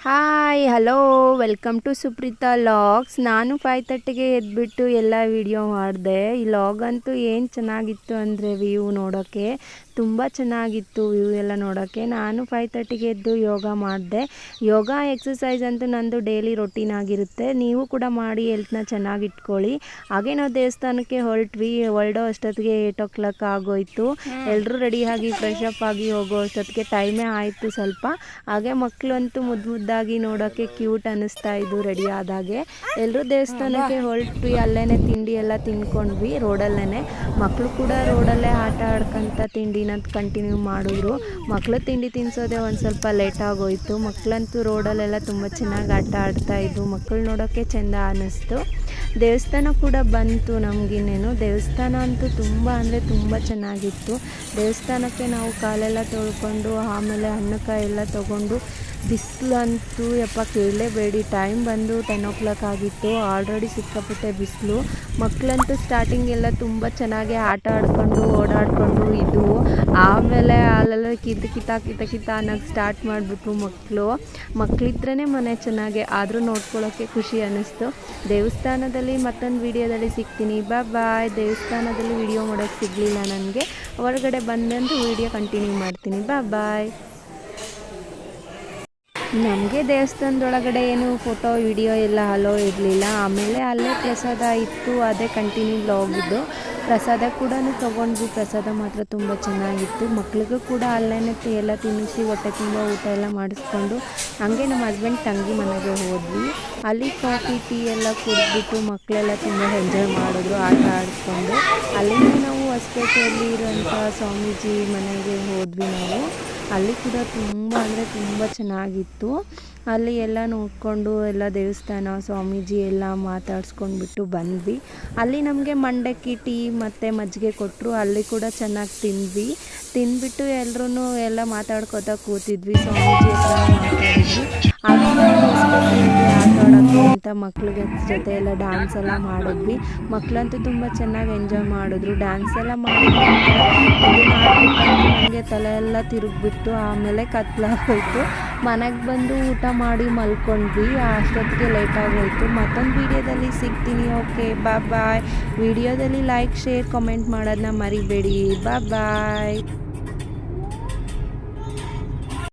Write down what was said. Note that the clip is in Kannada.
Hi hello welcome to Supreetha logs. ನಾನು 5:30ಗೆ ಎದ್ಬಿಟ್ಟು ಎಲ್ಲ ವಿಡಿಯೋ ಮಾಡಿದೆ. ಈ ಲಾಗ್ ಅಂತೂ ಏನು ಚೆನ್ನಾಗಿತ್ತು ಅಂದರೆ ವ್ಯೂ ನೋಡೋಕ್ಕೆ ತುಂಬ ಚೆನ್ನಾಗಿತ್ತು. ವ್ಯೂ ಎಲ್ಲ ನೋಡೋಕ್ಕೆ ನಾನು 5:30ಗೆ ಎದ್ದು ಯೋಗ ಮಾಡಿದೆ. ಯೋಗ ಎಕ್ಸಸೈಸ್ ಅಂತೂ ನಂದು ಡೈಲಿ ರೊಟೀನ್ ಆಗಿರುತ್ತೆ. ನೀವು ಕೂಡ ಮಾಡಿ ಹೆಲ್ತ್ನ ಚೆನ್ನಾಗಿಟ್ಕೊಳ್ಳಿ. ಹಾಗೆ ನಾವು ದೇವಸ್ಥಾನಕ್ಕೆ ಹೊರಡೋ ಅಷ್ಟೊತ್ತಿಗೆ 8 ಆಗೋಯ್ತು. ಎಲ್ಲರೂ ರೆಡಿಯಾಗಿ ಫ್ರೆಶ್ ಅಪ್ ಆಗಿ ಹೋಗೋ ಅಷ್ಟೊತ್ತಿಗೆ ಟೈಮೇ ಆಯಿತು ಸ್ವಲ್ಪ. ಹಾಗೆ ಮಕ್ಕಳು ಅಂತೂ ಮುದ್ದಾಗಿ ನೋಡೋಕ್ಕೆ ಕ್ಯೂಟ್ ಅನ್ನಿಸ್ತಾ ಇದ್ದು ರೆಡಿ ಆದಾಗೆ. ಎಲ್ಲರೂ ದೇವಸ್ಥಾನಕ್ಕೆ ಹೊರಟ್ವಿ. ಅಲ್ಲೇ ತಿಂಡಿ ಎಲ್ಲ ತಿನ್ಕೊಂಡ್ವಿ ರೋಡಲ್ಲೇ. ಮಕ್ಕಳು ಕೂಡ ರೋಡಲ್ಲೇ ಆಟ ಆಡ್ಕೊಂತ ತಿಂಡಿನ ಕಂಟಿನ್ಯೂ ಮಾಡಿದ್ರು. ಮಕ್ಕಳು ತಿಂಡಿ ತಿನ್ನಿಸೋದೇ ಒಂದು ಸ್ವಲ್ಪ ಲೇಟ್ ಆಗೋಯ್ತು. ಮಕ್ಕಳಂತೂ ರೋಡಲ್ಲೆಲ್ಲ ತುಂಬ ಚೆನ್ನಾಗಿ ಆಟ ಆಡ್ತಾ ಇದ್ದು ಮಕ್ಕಳು ನೋಡೋಕ್ಕೆ ಚೆಂದ ಅನ್ನಿಸ್ತು. ದೇವಸ್ಥಾನ ಕೂಡ ಬಂತು ನಮಗಿನ್ನೇನು. ದೇವಸ್ಥಾನ ಅಂತೂ ತುಂಬ ಅಂದರೆ ತುಂಬ ಚೆನ್ನಾಗಿತ್ತು. ದೇವಸ್ಥಾನಕ್ಕೆ ನಾವು ಕಾಲೆಲ್ಲ ತೊಳ್ಕೊಂಡು ಆಮೇಲೆ ಹಣ್ಣುಕಾಯಿ ಎಲ್ಲ ತೊಗೊಂಡು, ಬಿಸಿಲಂತೂ ಯಪ್ಪ ಕೇಳಲೇಬೇಡಿ. ಟೈಮ್ ಬಂದು 10 ಆಗಿತ್ತು. ಆಲ್ರೆಡಿ ಸಿಕ್ಕಾಪಟ್ಟೆ ಬಿಸಿಲು. ಮಕ್ಕಳಂತೂ ಸ್ಟಾರ್ಟಿಂಗ್ ಎಲ್ಲ ತುಂಬ ಚೆನ್ನಾಗಿ ಆಟ ಆಡ್ಕೊಂಡು ಓಡಾಡಿಕೊಂಡು ಇದ್ವು. ಆಮೇಲೆ ಅಲ್ಲೆಲ್ಲ ಕಿತ್ತ ಅನ್ನೋಕ್ಕೆ ಸ್ಟಾರ್ಟ್ ಮಾಡಿಬಿಟ್ರು ಮಕ್ಕಳಿದ್ರೇ ಮನೆ ಚೆನ್ನಾಗೆ. ಆದರೂ ನೋಡ್ಕೊಳ್ಳೋಕ್ಕೆ ಖುಷಿ ಅನ್ನಿಸ್ತು. ದೇವಸ್ಥಾನದಲ್ಲಿ ಮತ್ತೊಂದು ವಿಡಿಯೋದಲ್ಲಿ ಸಿಗ್ತೀನಿ. ಬಾಯ್. ದೇವಸ್ಥಾನದಲ್ಲಿ ವಿಡಿಯೋ ಮಾಡೋಕ್ಕೆ ಸಿಗಲಿಲ್ಲ ನನಗೆ. ಹೊರಗಡೆ ಬಂದಂತೂ ವಿಡಿಯೋ ಕಂಟಿನ್ಯೂ ಮಾಡ್ತೀನಿ. ಬಾಯ್. ನಮಗೆ ದೇವಸ್ಥಾನದೊಳಗಡೆ ಏನು ಫೋಟೋ ವಿಡಿಯೋ ಎಲ್ಲ ಅಲೋ ಇರಲಿಲ್ಲ. ಆಮೇಲೆ ಅಲ್ಲೇ ಪ್ರಸಾದ ಇತ್ತು, ಅದೇ ಕಂಟಿನ್ಯೂ ಲಾಗಿದ್ದು. ಪ್ರಸಾದ ಕೂಡ ತೊಗೊಂಡ್ವಿ. ಪ್ರಸಾದ ಮಾತ್ರ ತುಂಬ ಚೆನ್ನಾಗಿತ್ತು. ಮಕ್ಳಿಗೂ ಕೂಡ ಅಲ್ಲೇ ಎಲ್ಲ ತಿನ್ನಿಸಿ ಹೊಟ್ಟೆ ತುಂಬ ಊಟ ಎಲ್ಲ ಮಾಡಿಸ್ಕೊಂಡು ಹಾಗೆ ನಮ್ಮ ಹಸ್ಬೆಂಡ್ ತಂಗಿ ಮನೆಗೆ ಹೋದ್ವಿ. ಅಲ್ಲಿ ಕಾಫಿ ಟೀ ಎಲ್ಲ ಕುಡಿದ್ಬಿಟ್ಟು ಮಕ್ಕಳೆಲ್ಲ ತುಂಬ ಎಂಜಾಯ್ ಮಾಡಿದ್ರು ಆಟ ಆಡಿಸ್ಕೊಂಡು. ಅಲ್ಲಿಂದ ನಾವು ಹೊಸಪೇಟೆಯಲ್ಲಿ ಇರೋಂಥ ಸ್ವಾಮೀಜಿ ಮನೆಗೆ ಹೋದ್ವಿ ನಾವು. ಅಲ್ಲಿ ಕೂಡ ತುಂಬ ಅಂದರೆ ತುಂಬ ಚೆನ್ನಾಗಿತ್ತು. ಅಲ್ಲಿ ಎಲ್ಲ ನೋಡಿಕೊಂಡು ಎಲ್ಲ ದೇವಸ್ಥಾನ ಸ್ವಾಮೀಜಿ ಎಲ್ಲ ಮಾತಾಡ್ಸ್ಕೊಂಡ್ಬಿಟ್ಟು ಬಂದ್ವಿ. ಅಲ್ಲಿ ನಮಗೆ ಮಂಡಕ್ಕಿ ಟೀ ಮತ್ತು ಮಜ್ಜಿಗೆ ಕೊಟ್ಟರು. ಅಲ್ಲಿ ಕೂಡ ಚೆನ್ನಾಗಿ ತಿಂದ್ಬಿಟ್ಟು ಎಲ್ಲರೂ ಎಲ್ಲ ಮಾತಾಡ್ಕೋತಾ ಕೂತಿದ್ವಿ. ಸ್ವಾಮೀಜಿ ಹತ್ರ ಮಾತಾಡಿದ್ವಿ. ಆಮೇಲೆ ಆಟ ಆಡೋಕ್ಕೆ ಅಂತ ಮಕ್ಳಿಗೆ ಜೊತೆ ಎಲ್ಲ ಡ್ಯಾನ್ಸ್ ಎಲ್ಲ ಮಾಡಿದ್ವಿ. ಮಕ್ಕಳಂತೂ ತುಂಬ ಚೆನ್ನಾಗಿ ಎಂಜಾಯ್ ಮಾಡಿದ್ರು. ಡ್ಯಾನ್ಸ್ ಎಲ್ಲ ಮಾಡಿ ನನಗೆ ತಲೆ ಎಲ್ಲ ತಿರುಗಿಬಿಟ್ಟು ಆಮೇಲೆ ಕತ್ಲಾಗೋಯ್ತು. ಮನೆಗೆ ಬಂದು ಊಟ ಮಾಡಿ ಮಲ್ಕೊಂಡ್ವಿ. ಅಷ್ಟೊತ್ತಿಗೆ ಲೇಟ್ ಆಗೋಯ್ತು. ಮತ್ತೊಂದು ವಿಡಿಯೋದಲ್ಲಿ ಸಿಗ್ತೀನಿ. Okay bye. ವಿಡಿಯೋದಲ್ಲಿ ಲೈಕ್ ಶೇರ್ ಕಮೆಂಟ್ ಮಾಡೋದನ್ನ ಮರಿಬೇಡಿ. ಬಾಯ್.